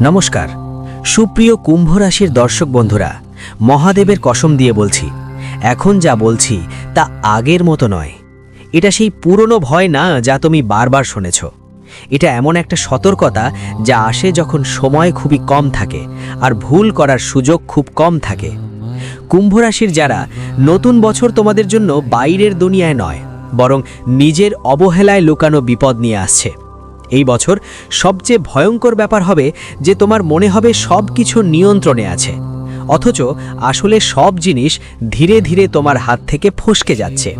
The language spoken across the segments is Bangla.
নমস্কার সুপ্রিয় কুম্ভ রাশির দর্শক বন্ধুরা, মহাদেবের কসম দিয়ে বলছি, এখন যা বলছি তা আগের মতো নয়। এটা সেই পুরনো ভয় না যা তুমি বারবার শুনেছ। এটা এমন একটা সতর্কতা যা আসে যখন সময় খুবই কম থাকে আর ভুল করার সুযোগ খুব কম থাকে। কুম্ভ রাশির যারা, নতুন বছর তোমাদের জন্য বাইরের দুনিয়ায় নয়, বরং নিজের অবহেলায় লুকানো বিপদ নিয়ে আসছে। এই বছর সবচেয়ে ভয়ঙ্কর ব্যাপার হবে যে তোমার মনে হবে সব কিছু নিয়ন্ত্রণে আছে, অথচ আসলে সব জিনিস ধীরে ধীরে তোমার হাত থেকে ফসকে যাচ্ছে।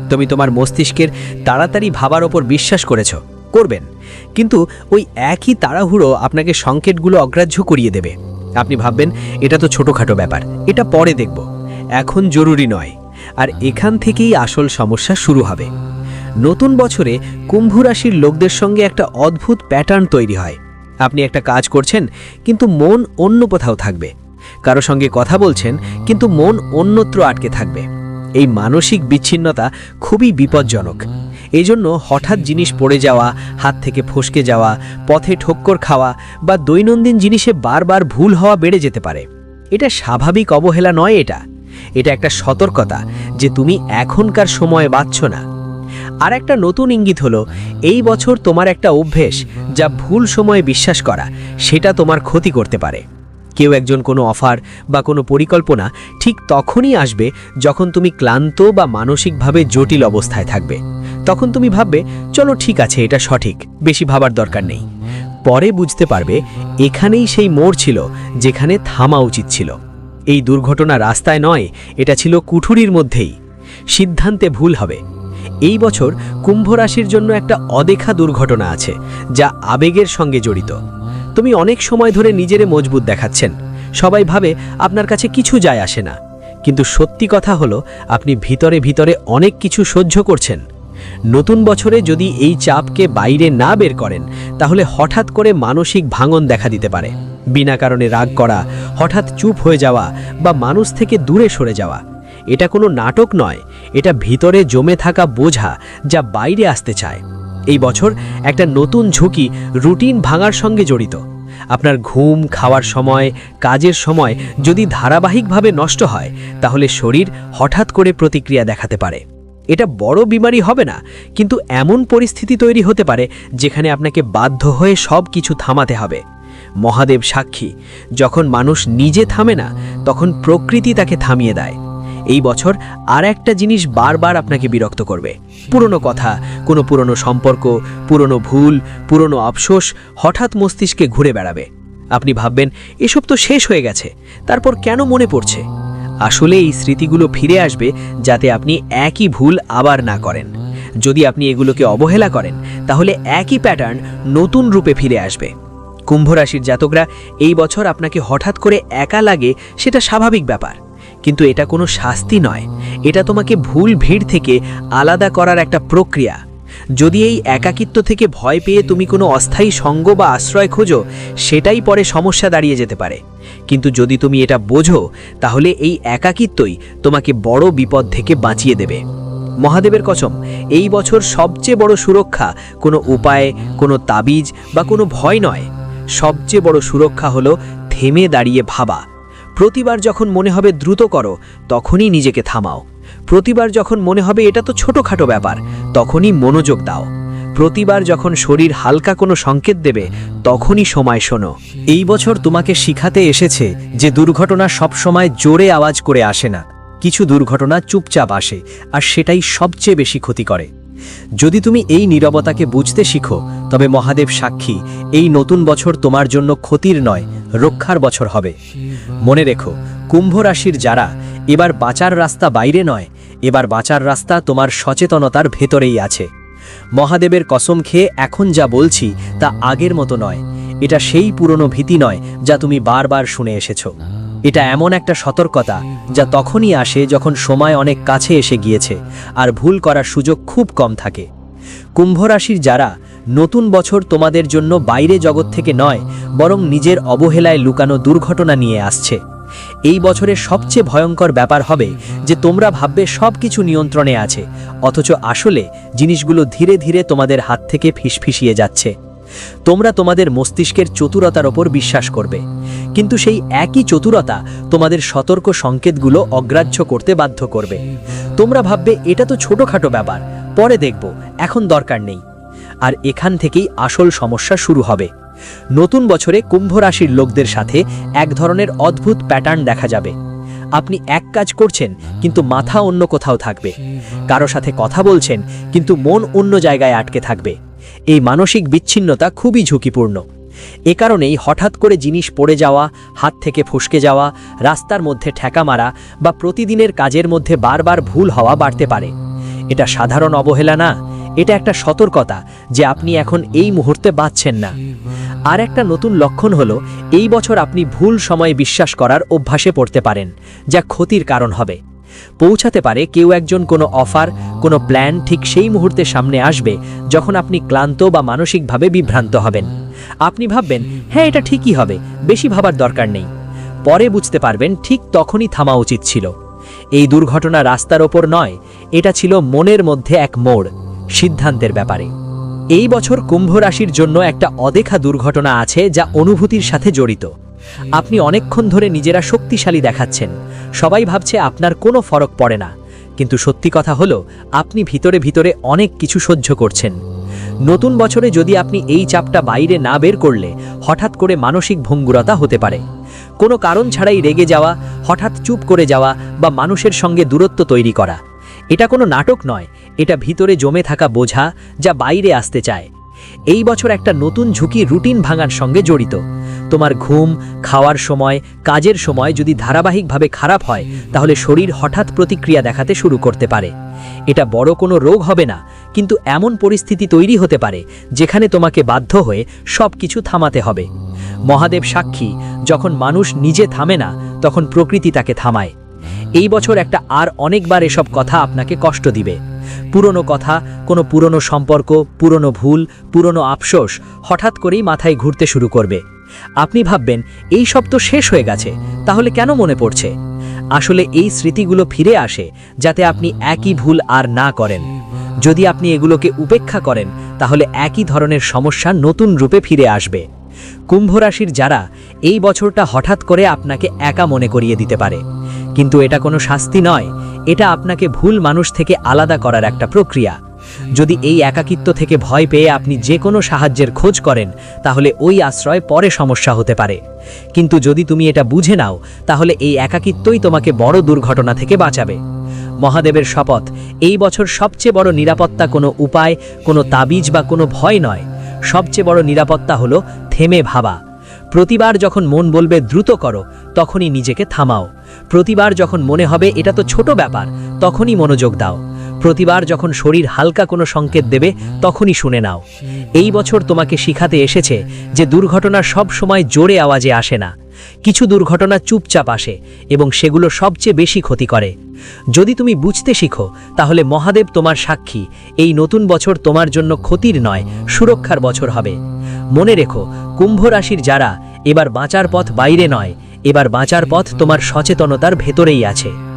তুমি তোমার মস্তিষ্কের তাড়াতাড়ি ভাবার ওপর বিশ্বাস করবেন, কিন্তু ওই একই তাড়াহুড়ো আপনাকে সংকেতগুলো অগ্রাহ্য করিয়ে দেবে। আপনি ভাববেন এটা তো ছোটোখাটো ব্যাপার, এটা পরে দেখব, এখন জরুরি নয়। আর এখান থেকেই আসল সমস্যা শুরু হবে। নতুন বছরে কুম্ভ রাশির লোকদের সঙ্গে একটা অদ্ভুত প্যাটার্ন তৈরি হয়। আপনি একটা কাজ করছেন কিন্তু মন অন্য কোথাও থাকবে, কারো সঙ্গে কথা বলছেন কিন্তু মন অন্যত্র আটকে থাকবে। এই মানসিক বিচ্ছিন্নতা খুবই বিপজ্জনক। এই জন্য হঠাৎ জিনিস পড়ে যাওয়া, হাত থেকে ফসকে যাওয়া, পথে ঠক্কর খাওয়া বা দৈনন্দিন জিনিসে বারবার ভুল হওয়া বেড়ে যেতে পারে। এটা স্বাভাবিক অবহেলা নয়, এটা একটা সতর্কতা যে তুমি এখনকার সময়ে বাঁচছ না। আর একটা নতুন ইঙ্গিত হলো, এই বছর তোমার একটা অভ্যেস যা ভুল সময়ে বিশ্বাস করা, সেটা তোমার ক্ষতি করতে পারে। কেউ একজন কোনো অফার বা কোনো পরিকল্পনা ঠিক তখনই আসবে যখন তুমি ক্লান্ত বা মানসিকভাবে জটিল অবস্থায় থাকবে। তখন তুমি ভাববে, চলো ঠিক আছে, এটা সঠিক, বেশি ভাবার দরকার নেই। পরে বুঝতে পারবে এখানেই সেই মোড় ছিল যেখানে থামা উচিত ছিল। এই দুর্ঘটনা রাস্তায় নয়, এটা ছিল কুঠুরির মধ্যেই। সিদ্ধান্তে ভুল হবে। এই বছর কুম্ভ রাশির জন্য একটা অদেখা দুর্ঘটনা আছে যা আবেগের সঙ্গে জড়িত। তুমি অনেক সময় ধরে নিজেরে মজবুত দেখাচ্ছেন, সবাই ভাবে আপনার কাছে কিছু যায় আসে না, কিন্তু সত্যি কথা হলো আপনি ভিতরে ভিতরে অনেক কিছু সহ্য করছেন। নতুন বছরে যদি এই চাপকে বাইরে না বের করেন, তাহলে হঠাৎ করে মানসিক ভাঙন দেখা দিতে পারে। বিনা কারণে রাগ করা, হঠাৎ চুপ হয়ে যাওয়া বা মানুষ থেকে দূরে সরে যাওয়া। এটা কোনো নাটক নয়, এটা ভিতরে জমে থাকা বোঝা যা বাইরে আসতে চায়। এই বছর একটা নতুন ঝুঁকি রুটিন ভাঙার সঙ্গে জড়িত। আপনার ঘুম, খাওয়ার সময়, কাজের সময় যদি ধারাবাহিকভাবে নষ্ট হয়, তাহলে শরীর হঠাৎ করে প্রতিক্রিয়া দেখাতে পারে। এটা বড় বিমারি হবে না, কিন্তু এমন পরিস্থিতি তৈরি হতে পারে যেখানে আপনাকে বাধ্য হয়ে সব কিছু থামাতে হবে। মহাদেব সাক্ষী, যখন মানুষ নিজে থামে না, তখন প্রকৃতি তাকে থামিয়ে দেয়। এই বছর আর একটা জিনিস বারবার আপনাকে বিরক্ত করবে। পুরনো কথা, কোনো পুরনো সম্পর্ক, পুরনো ভুল, পুরনো আফসোস হঠাৎ মস্তিষ্কে ঘুরে বেড়াবে। আপনি ভাববেন এসব তো শেষ হয়ে গেছে, তারপর কেন মনে পড়ছে? আসলে এই স্মৃতিগুলো ফিরে আসবে যাতে আপনি একই ভুল আবার না করেন। যদি আপনি এগুলোকে অবহেলা করেন, তাহলে একই প্যাটার্ন নতুন রূপে ফিরে আসবে। কুম্ভ রাশির জাতকরা, এই বছর আপনাকে হঠাৎ করে একা লাগে, সেটা স্বাভাবিক ব্যাপার, কিন্তু এটা কোনো শাস্তি নয়। এটা তোমাকে ভুল ভিড় থেকে আলাদা করার একটা প্রক্রিয়া। যদি এই একাকিত্ব থেকে ভয় পেয়ে তুমি কোনো অস্থায়ী সঙ্গ বা আশ্রয় খোঁজো, সেটাই পরে সমস্যা দাঁড়িয়ে যেতে পারে। কিন্তু যদি তুমি এটা বোঝো, তাহলে এই একাকিত্বই তোমাকে বড় বিপদ থেকে বাঁচিয়ে দেবে। মহাদেবের কসম, এই বছর সবচেয়ে বড় সুরক্ষা কোনো উপায়, কোনো তাবিজ বা কোনো ভয় নয়। সবচেয়ে বড় সুরক্ষা হলো থেমে দাঁড়িয়ে ভাবা। প্রতিবার যখন মনে হবে দ্রুত করো, তখনই নিজেকে থামাও। প্রতিবার যখন মনে হবে এটা তো ছোটোখাটো ব্যাপার, তখনই মনোযোগ দাও। প্রতিবার যখন শরীর হালকা কোনো সংকেত দেবে, তখনই সময় শোনো। এই বছর তোমাকে শিখাতে এসেছে যে দুর্ঘটনা সবসময় জোরে আওয়াজ করে আসে না। কিছু দুর্ঘটনা চুপচাপ আসে, আর সেটাই সবচেয়ে বেশি ক্ষতি করে। যদি তুমি এই নীরবতাকে বুঝতে শিখো, তবে মহাদেব সাক্ষী, এই নতুন বছর তোমার জন্য ক্ষতির নয়, রক্ষার বছর হবে। মনে রেখো, কুম্ভ রাশির যারা, এবার বাঁচার রাস্তা বাইরে নয়, এবার বাঁচার রাস্তা তোমার সচেতনতার ভেতরেই আছে। মহাদেবের কসম খেয়ে এখন যা বলছি তা আগের মতো নয়। এটা সেই পুরনো ভীতি নয় যা তুমি বারবার শুনে এসেছো। এটা এমন একটা সতর্কতা যা তখনই আসে যখন সময় অনেক কাছে এসে গিয়েছে আর ভুল করার সুযোগ খুব কম থাকে। কুম্ভ রাশির যারা, নতুন বছর তোমাদের জন্য বাইরে জগৎ থেকে নয়, বরং নিজের অবহেলায় লুকানো দুর্ঘটনা নিয়ে আসছে। এই বছরের সবচেয়ে ভয়ঙ্কর ব্যাপার হবে যে তোমরা ভাববে সব কিছু নিয়ন্ত্রণে আছে, অথচ আসলে জিনিসগুলো ধীরে ধীরে তোমাদের হাত থেকে ফিসফিসিয়ে যাচ্ছে। তোমরা তোমাদের মস্তিষ্কের চতুরতার ওপর বিশ্বাস করবে, কিন্তু সেই একই চতুরতা তোমাদের সতর্ক সংকেতগুলো অগ্রাহ্য করতে বাধ্য করবে। তোমরা ভাববে এটা তো ছোটখাটো ব্যাপার, পরে দেখব, এখন দরকার নেই। আর এখান থেকেই আসল সমস্যা শুরু হবে। নতুন বছরে কুম্ভ রাশির লোকদের সাথে এক ধরনের অদ্ভুত প্যাটার্ন দেখা যাবে। আপনি এক কাজ করছেন কিন্তু মাথা অন্য কোথাও থাকবে, কারো সাথে কথা বলছেন কিন্তু মন অন্য জায়গায় আটকে থাকবে। এই মানসিক বিচ্ছিন্নতা খুবই ঝুঁকিপূর্ণ। এ কারণেই হঠাৎ করে জিনিস পড়ে যাওয়া, হাত থেকে ফসকে যাওয়া, রাস্তার মধ্যে ঠেকা মারা বা প্রতিদিনের কাজের মধ্যে বারবার ভুল হওয়া বাড়তে পারে। এটা সাধারণ অবহেলা না, এটা একটা সতর্কতা যে আপনি এখন এই মুহূর্তে বাঁচছেন না। আর একটা নতুন লক্ষণ হলো, এই বছর আপনি ভুল সময়ে বিশ্বাস করার অভ্যাসে পড়তে পারেন, যা ক্ষতির কারণ হবে। পৌঁছাতে পারে কেউ একজন কোনো অফার, কোনো প্ল্যান ঠিক সেই মুহূর্তে সামনে আসবে যখন আপনি ক্লান্ত বা মানসিকভাবে বিভ্রান্ত হবেন। আপনি ভাববেন, হ্যাঁ এটা ঠিকই হবে, বেশি ভাবার দরকার নেই। পরে বুঝতে পারবেন ঠিক তখনই থামা উচিত ছিল। এই দুর্ঘটনা রাস্তার ওপর নয়, এটা ছিল মনের মধ্যে এক মোড়, সিদ্ধান্তের ব্যাপারে। এই বছর কুম্ভ রাশির জন্য একটা অদেখা দুর্ঘটনা আছে যা অনুভূতির সাথে জড়িত। আপনি অনেকক্ষণ ধরে নিজেরা শক্তিশালী দেখাচ্ছেন, সবাই ভাবছে আপনার কোনো ফরক পড়ে না, কিন্তু সত্যি কথা হলো আপনি ভিতরে ভিতরে অনেক কিছু সহ্য করছেন। নতুন বছরে যদি আপনি এই চাপটা বাইরে না বের করলে হঠাৎ করে মানসিক ভঙ্গুরতা হতে পারে। কোনো কারণ ছাড়াই রেগে যাওয়া, হঠাৎ চুপ করে যাওয়া বা মানুষের সঙ্গে দূরত্ব তৈরি করা। এটা কোনো নাটক নয়, এটা ভিতরে জমে থাকা বোঝা যা বাইরে আসতে চায়। এই বছর একটা নতুন ঝুঁকি রুটিন ভাঙার সঙ্গে জড়িত। তোমার ঘুম, খাওয়ার সময়, কাজের সময় যদি ধারাবাহিকভাবে খারাপ হয়, তাহলে শরীর হঠাৎ প্রতিক্রিয়া দেখাতে শুরু করতে পারে। এটা বড় কোনো রোগ হবে না, কিন্তু এমন পরিস্থিতি তৈরি হতে পারে যেখানে তোমাকে বাধ্য হয়ে সব কিছু থামাতে হবে। মহাদেব সাক্ষী, যখন মানুষ নিজে থামে না, তখন প্রকৃতি তাকে থামায়। এই বছর একটা আর অনেকবার এসব কথা আপনাকে কষ্ট দিবে। পুরনো কথা, কোনো পুরনো সম্পর্ক, পুরনো ভুল, পুরনো আফসোস হঠাৎ করেই মাথায় ঘুরতে শুরু করবে। আপনি ভাববেন, এই সব তো শেষ হয়ে গেছে, তাহলে কেন মনে পড়ছে? আসলে এই স্মৃতিগুলো ফিরে আসে যাতে আপনি একই ভুল আর না করেন। যদি আপনি এগুলোকে উপেক্ষা করেন, তাহলে একই ধরনের সমস্যা নতুন রূপে ফিরে আসবে। কুম্ভ রাশির যারা, এই বছরটা হঠাৎ করে আপনাকে একা মনে করিয়ে দিতে পারে, কিন্তু এটা কোনো শাস্তি নয়, এটা আপনাকে ভুল মানুষ থেকে আলাদা করার একটা প্রক্রিয়া। যদি এই একাকিত্ব থেকে ভয় পেয়ে আপনি যে কোনো সাহায্যের খোঁজ করেন, তাহলে ওই আশ্রয় পরে সমস্যা হতে পারে। কিন্তু যদি তুমি এটা বুঝে নাও, তাহলে এই একাকিত্বই তোমাকে বড় দুর্ঘটনা থেকে বাঁচাবে। মহাদেবের শপথ, এই বছর সবচেয়ে বড় নিরাপত্তা কোনো উপায়, কোনো তাবিজ বা কোনো ভয় নয়। সবচেয়ে বড় নিরাপত্তা হলো থেমে ভাবা। প্রতিবার যখন মন বলবে দ্রুত করো, তখনই নিজেকে থামাও। প্রতিবার যখন মনে হবে এটা তো ছোট ব্যাপার, তখনই মনোযোগ দাও। প্রতিবার যখন শরীর হালকা কোনো সংকেত দেবে, তখনই শুনে নাও। এই বছর তোমাকে শিখাতে এসেছে যে দুর্ঘটনা সব সময় জোরে আওয়াজে আসে না। কিছু দুর্ঘটনা চুপচাপ আসে এবং সেগুলো সবচেয়ে বেশি ক্ষতি করে। যদি তুমি বুঝতে শিখো, তাহলে মহাদেব তোমার সাক্ষী, এই নতুন বছর তোমার জন্য ক্ষতির নয়, সুরক্ষার বছর হবে। মনে রেখো, কুম্ভ রাশির যারা, এবার বাঁচার পথ বাইরে নয়, এবার বাঁচার পথ তোমার সচেতনতার ভেতরেই আছে।